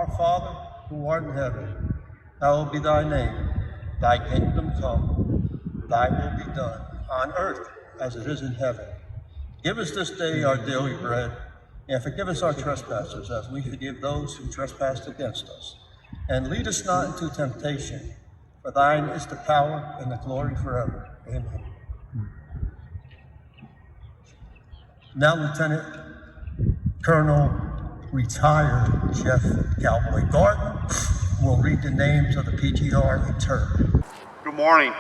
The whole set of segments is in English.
Our Father, who art in heaven, hallowed be thy name. Thy kingdom come, thy will be done, on earth as it is in heaven. Give us this day our daily bread, and forgive us our trespasses as we forgive those who trespass against us. And lead us not into temptation, for thine is the power and the glory forever. Amen. Now, Lieutenant Colonel retired Jeff Cowboy Garden will read the names of the PGR in turn. Good morning.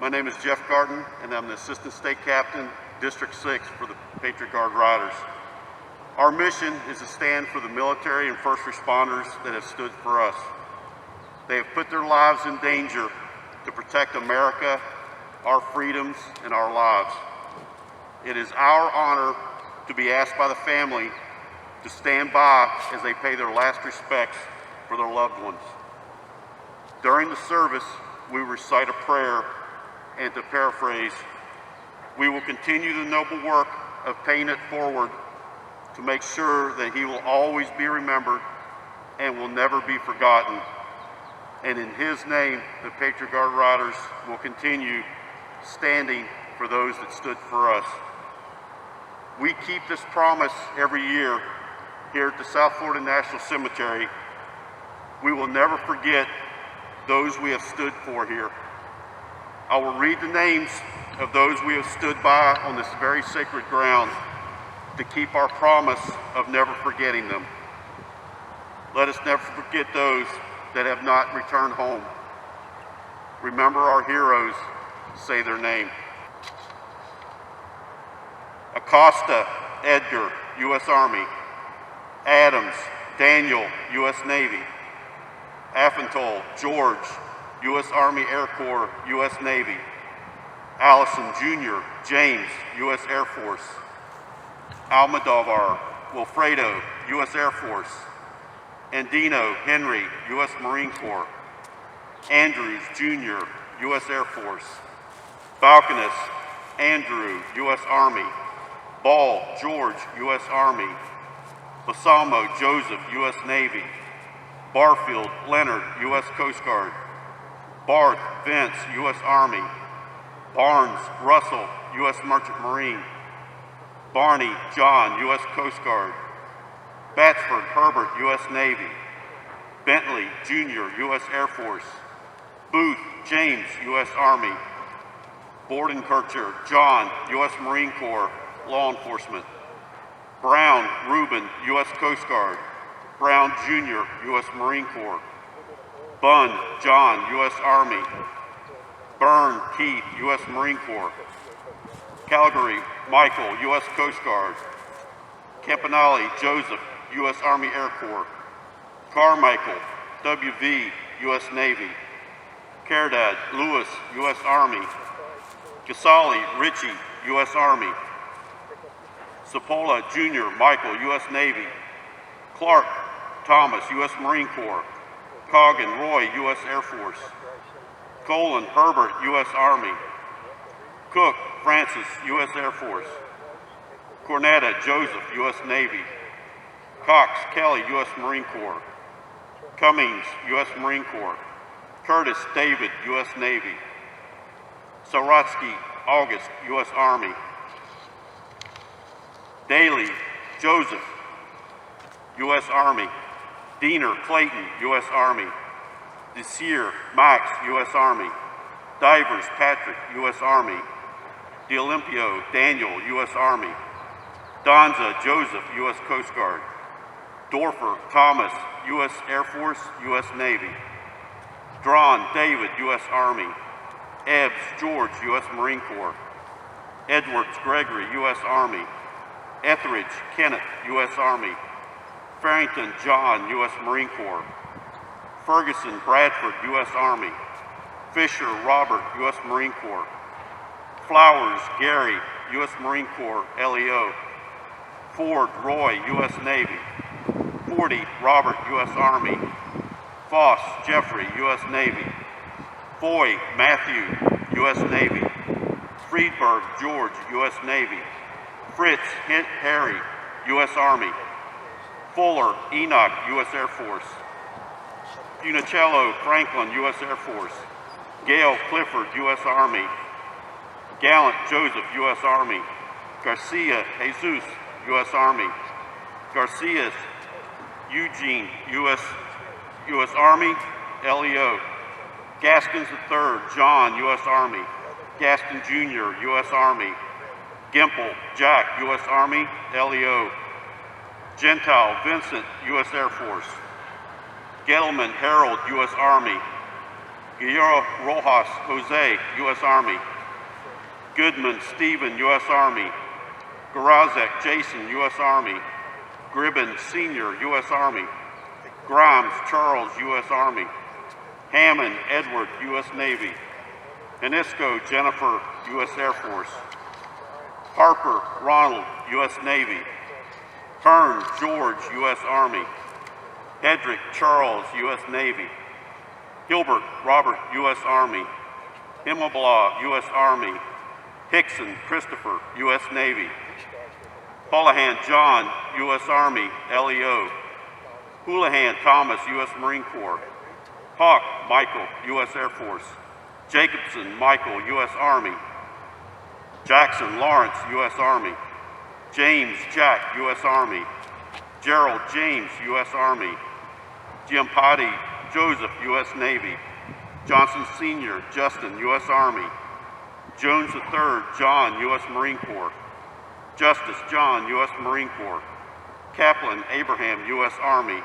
My name is Jeff Garden, and I'm the Assistant State Captain, District 6 for the Patriot Guard Riders. Our mission is to stand for the military and first responders that have stood for us. They have put their lives in danger to protect America, our freedoms, and our lives. It is our honor to be asked by the family to stand by as they pay their last respects for their loved ones. During the service, we recite a prayer, and to paraphrase, we will continue the noble work of paying it forward to make sure that he will always be remembered and will never be forgotten. And in his name, the Patriot Guard Riders will continue standing for those that stood for us. We keep this promise every year here at the South Florida National Cemetery. We will never forget those we have stood for here. I will read the names of those we have stood by on this very sacred ground to keep our promise of never forgetting them. Let us never forget those that have not returned home. Remember our heroes, say their name. Acosta, Edgar, U.S. Army. Adams, Daniel, U.S. Navy. Affentol, George, U.S. Army Air Corps, U.S. Navy. Allison, Jr., James, U.S. Air Force. Almodovar, Wilfredo, U.S. Air Force. Andino, Henry, U.S. Marine Corps. Andrews, Jr., U.S. Air Force. Balkanus, Andrew, U.S. Army. Ball, George, U.S. Army. Balsamo, Joseph, U.S. Navy. Barfield, Leonard, U.S. Coast Guard. Barth, Vince, U.S. Army. Barnes, Russell, U.S. Merchant Marine. Barney, John, U.S. Coast Guard. Batchford, Herbert, U.S. Navy. Bentley, Jr., U.S. Air Force. Booth, James, U.S. Army. Bordenkircher, John, U.S. Marine Corps, Law Enforcement. Brown, Reuben, U.S. Coast Guard. Brown, Jr., U.S. Marine Corps. Bunn, John, U.S. Army. Byrne, Keith, U.S. Marine Corps. Calgary, Michael, U.S. Coast Guard. Campanale, Joseph, U.S. Army Air Corps. Carmichael, W.V., U.S. Navy. Caridad, Lewis, U.S. Army. Casali, Ritchie, U.S. Army. Cipolla, Jr., Michael, U.S. Navy. Clark, Thomas, U.S. Marine Corps. Coggin, Roy, U.S. Air Force. Colin, Herbert, U.S. Army. Cook, Francis, U.S. Air Force. Cornetta, Joseph, U.S. Navy. Cox, Kelly, U.S. Marine Corps. Cummings, U.S. Marine Corps. Curtis, David, U.S. Navy. Sorotsky, August, U.S. Army. Daly, Joseph, U.S. Army. Diener, Clayton, U.S. Army. Desir, Max, U.S. Army. Divers, Patrick, U.S. Army. D'Olimpio, Daniel, U.S. Army. Donza, Joseph, U.S. Coast Guard. Dorfer, Thomas, U.S. Air Force, U.S. Navy. Drawn, David, U.S. Army. Ebbs, George, U.S. Marine Corps. Edwards, Gregory, U.S. Army. Etheridge, Kenneth, U.S. Army. Farrington, John, U.S. Marine Corps. Ferguson, Bradford, U.S. Army. Fisher, Robert, U.S. Marine Corps. Flowers, Gary, U.S. Marine Corps, LEO. Ford, Roy, U.S. Navy. Forty, Robert, U.S. Army. Foss, Jeffrey, U.S. Navy. Foy, Matthew, U.S. Navy. Friedberg, George, U.S. Navy. Fritz, Harry, U.S. Army. Fuller Enoch, U.S. Air Force. Funicello Franklin, U.S. Air Force. Gail Clifford, U.S. Army. Gallant Joseph, U.S. Army. Garcia Jesus, U.S. Army. Garcia Eugene, U.S. Army, LEO. Gaskins III, John, U.S. Army. Gaston Jr., U.S. Army. Gimple Jack, U.S. Army, LEO. Gentile Vincent, U.S. Air Force. Gettleman Harold, U.S. Army. Guerrero Rojas Jose, U.S. Army. Goodman Stephen, U.S. Army. Garazek Jason, U.S. Army. Gribben Sr., U.S. Army. Grimes Charles, U.S. Army. Hammond Edward, U.S. Navy. Anisco Jennifer, U.S. Air Force. Harper Ronald, U.S. Navy. Hearn George, U.S. Army. Hedrick Charles, U.S. Navy. Gilbert Robert, U.S. Army. Himmelblau, U.S. Army. Hickson Christopher, U.S. Navy. Houlihan John, U.S. Army, LEO. Houlihan Thomas, U.S. Marine Corps. Hawk Michael, U.S. Air Force. Jacobson Michael, U.S. Army. Jackson Lawrence, U.S. Army. James Jack, U.S. Army. Gerald James, U.S. Army. Giampati Joseph, U.S. Navy. Johnson Sr. Justin, U.S. Army. Jones III John, U.S. Marine Corps. Justice John, U.S. Marine Corps. Kaplan Abraham, U.S. Army.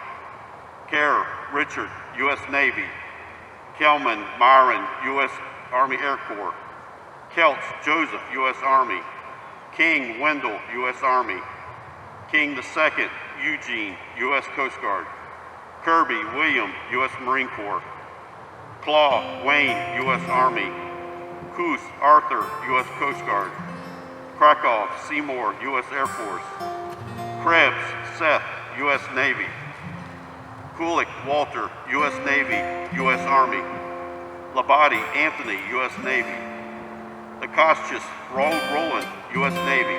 Kerr Richard, U.S. Navy. Kelman Myron, U.S. Army Air Corps. Kelch Joseph, U.S. Army. King Wendell, U.S. Army. King II Eugene, U.S. Coast Guard. Kirby William, U.S. Marine Corps. Claw Wayne, U.S. Army. Coos Arthur, U.S. Coast Guard. Krakow Seymour, U.S. Air Force. Krebs Seth, U.S. Navy. Kulik Walter, U.S. Navy, U.S. Army. Labate Anthony, U.S. Navy. Lakaschis Roland, U.S. Navy.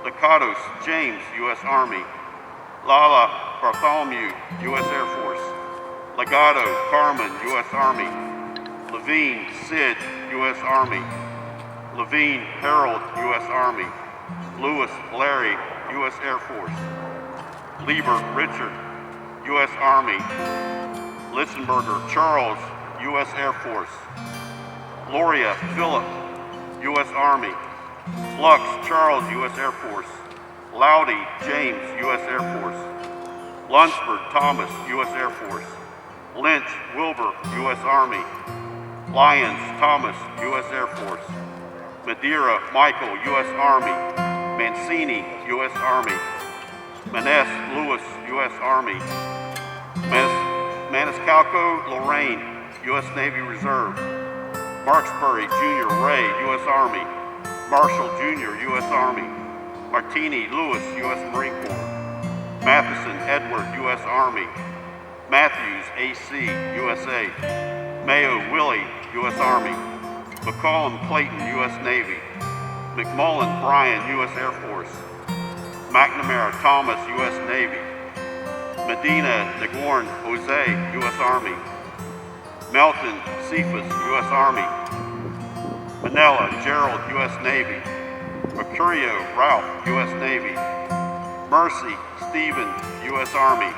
Lakatos James, U.S. Army. Lala Bartholomew, U.S. Air Force. Legato Carmen, U.S. Army. Levine Sid, U.S. Army. Levine Harold, U.S. Army. Lewis Larry, U.S. Air Force. Lieber Richard, U.S. Army. Litzenberger Charles, U.S. Air Force. Loria Philip, U.S. Army. Lux Charles, U.S. Air Force. Loudy James, U.S. Air Force. Lunsford Thomas, U.S. Air Force. Lynch Wilbur, U.S. Army. Lyons Thomas, U.S. Air Force. Madeira Michael, U.S. Army. Mancini, U.S. Army. Maness Lewis, U.S. Army. Maniscalco Lorraine, U.S. Navy Reserve. Marksbury Jr. Ray, U.S. Army. Marshall Jr., U.S. Army. Martini Lewis, U.S. Marine Corps. Matheson Edward, U.S. Army. Matthews A.C., USA. Mayo Willie, U.S. Army. McCollum Clayton, U.S. Navy. McMullen Brian, U.S. Air Force. McNamara Thomas, U.S. Navy. Medina Nagorn Jose, U.S. Army. Melton Cephas, U.S. Army. Manila Gerald, U.S. Navy. Mercurio Ralph, U.S. Navy. Mercy Stephen, U.S. Army.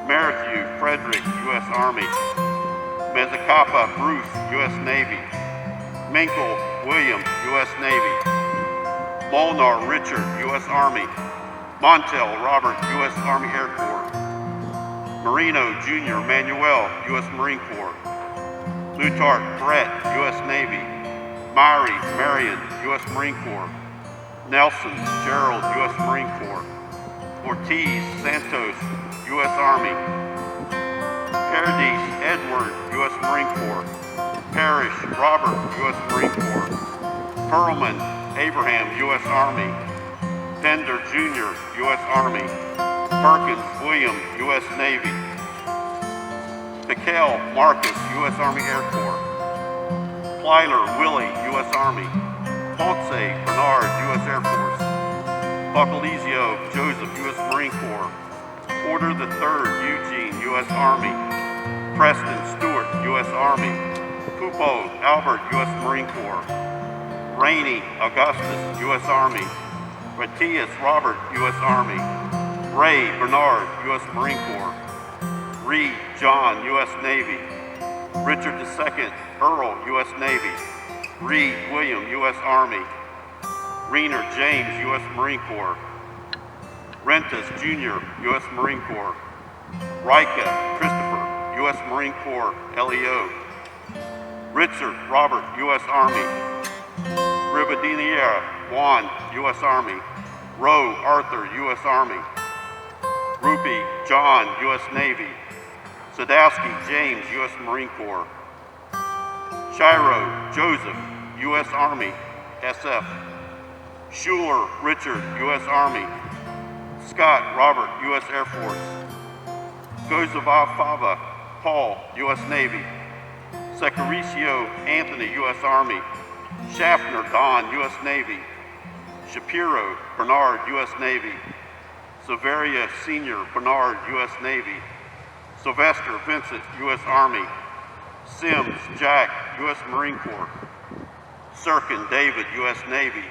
Merrithew Frederick, U.S. Army. Mezzacapa Bruce, U.S. Navy. Minkle William, U.S. Navy. Molnar Richard, U.S. Army. Montel Robert, U.S. Army Air Corps. Marino Jr. Manuel, U.S. Marine Corps. Lutart Brett, U.S. Navy. Myrie Marion, U.S. Marine Corps. Nelson Gerald, U.S. Marine Corps. Ortiz Santos, U.S. Army. Paradis Edward, U.S. Marine Corps. Parrish Robert, U.S. Marine Corps. Perlman Abraham, U.S. Army. Pender Jr., U.S. Army. Perkins William, U.S. Navy. Piquel Marcus, U.S. Army Air Corps. Plyler Willie, U.S. Army. Ponce Bernard, U.S. Air Force. Bacalizio Joseph, U.S. Marine Corps. Porter III, Eugene, U.S. Army. Preston Stewart, U.S. Army. Pupo Albert, U.S. Marine Corps. Rainey Augustus, U.S. Army. Matthias Robert, U.S. Army. Ray Bernard, U.S. Marine Corps. Reed John, U.S. Navy. Richard II Earl, U.S. Navy. Reed William, U.S. Army. Reener James, U.S. Marine Corps. Rentas Jr., U.S. Marine Corps. Rika Christopher, U.S. Marine Corps, LEO. Richard Robert, U.S. Army. Ribadiniera Juan, U.S. Army. Rowe Arthur, U.S. Army. Ruby John, U.S. Navy. Sadowski James, U.S. Marine Corps. Shiro Joseph, U.S. Army, SF. Schuler Richard, U.S. Army. Scott Robert, U.S. Air Force. Gozava Paul, U.S. Navy. Secaricio Anthony, U.S. Army. Schaffner Don, U.S. Navy. Shapiro Bernard, U.S. Navy. Severia Sr. Bernard, U.S. Navy. Sylvester Vincent, U.S. Army. Sims Jack, U.S. Marine Corps. Sirkin David, U.S. Navy.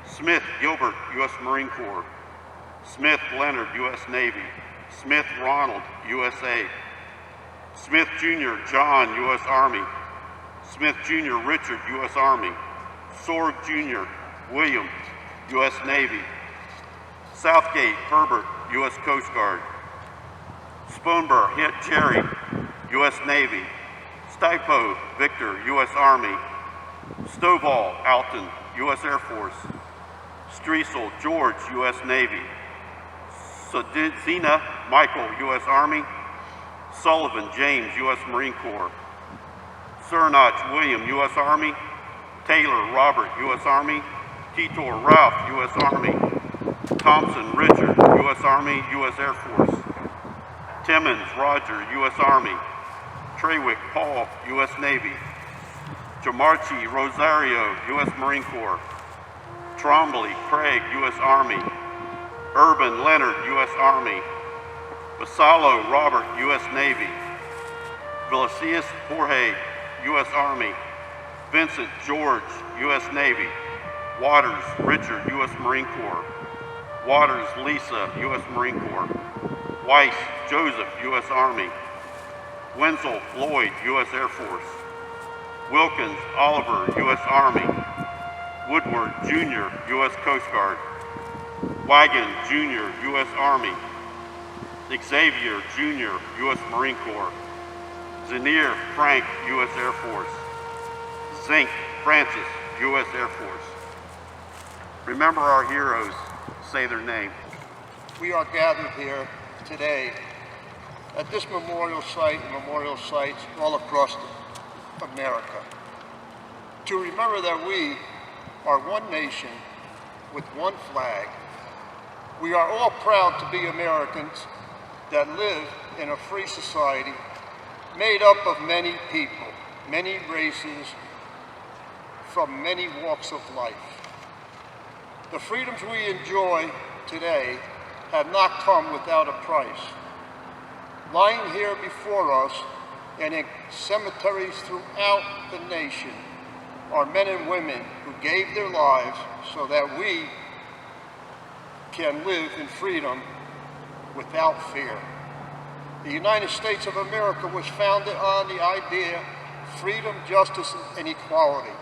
Smith Gilbert, U.S. Marine Corps. Smith Leonard, U.S. Navy. Smith Ronald, USA. Smith Jr. John, U.S. Army. Smith Jr. Richard, U.S. Army. Sorg Jr. William, U.S. Navy. Southgate Herbert, U.S. Coast Guard. Spoonber Hit Jerry, U.S. Navy. Stipo Victor, U.S. Army. Stovall Alton, U.S. Air Force. Streisel George, U.S. Navy. Zena Michael, U.S. Army. Sullivan James, U.S. Marine Corps. Cernach William, U.S. Army. Taylor Robert, U.S. Army. Titor Ralph, U.S. Army. Thompson Richard, U.S. Army, U.S. Air Force. Timmons Roger, U.S. Army. Trawick Paul, U.S. Navy. Jamarchi Rosario, U.S. Marine Corps. Trombley Craig, U.S. Army. Urban Leonard, U.S. Army. Vassallo Robert, U.S. Navy. Vilicius Jorge, U.S. Army. Vincent George, U.S. Navy. Waters Richard, U.S. Marine Corps. Waters Lisa, U.S. Marine Corps. Weiss Joseph, U.S. Army. Wenzel Lloyd, U.S. Air Force. Wilkins Oliver, U.S. Army. Woodward Jr., U.S. Coast Guard. Wagon Jr., U.S. Army. Xavier Jr., U.S. Marine Corps. Zanier Frank, U.S. Air Force. Zink Francis, U.S. Air Force. Remember our heroes, say their name. We are gathered here today at this memorial site and memorial sites all across America to remember that we are one nation with one flag. We are all proud to be Americans that live in a free society made up of many people, many races, from many walks of life. The freedoms we enjoy today have not come without a price. Lying here before us and in cemeteries throughout the nation are men and women who gave their lives so that we can live in freedom without fear. The United States of America was founded on the idea of freedom, justice, and equality.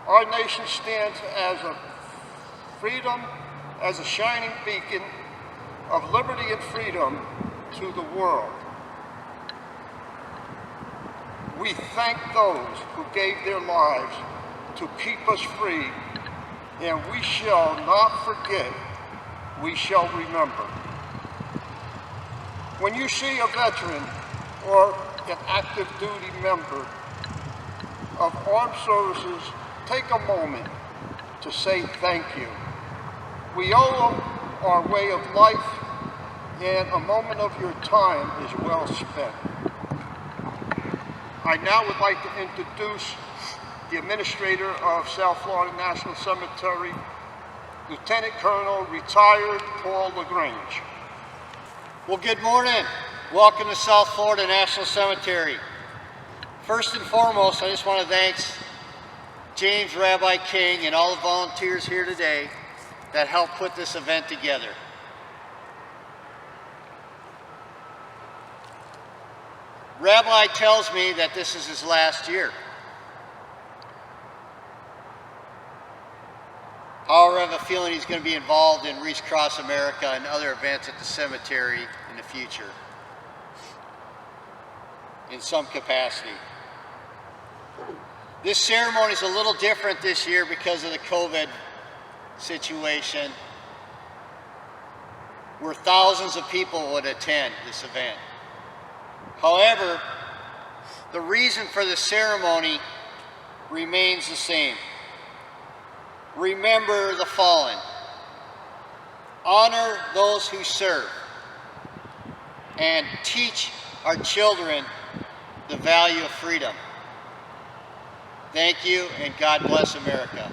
Our nation stands as a freedom, as a shining beacon of liberty and freedom to the world. We thank those who gave their lives to keep us free, and we shall not forget, we shall remember. When you see a veteran or an active duty member of armed services, take a moment to say thank you. We owe them our way of life, and a moment of your time is well spent. I now would like to introduce the administrator of South Florida National Cemetery, Lieutenant Colonel retired Paul LaGrange. Well, good morning. Welcome to South Florida National Cemetery. First and foremost, I just want to thank James Rabbi King and all the volunteers here today that helped put this event together. Rabbi tells me that this is his last year. However, I have a feeling he's going to be involved in Wreaths Across America and other events at the cemetery in the future, in some capacity. This ceremony is a little different this year because of the COVID situation, where thousands of people would attend this event. However, the reason for the ceremony remains the same. Remember the fallen. Honor those who serve. And teach our children the value of freedom. Thank you, and God bless America.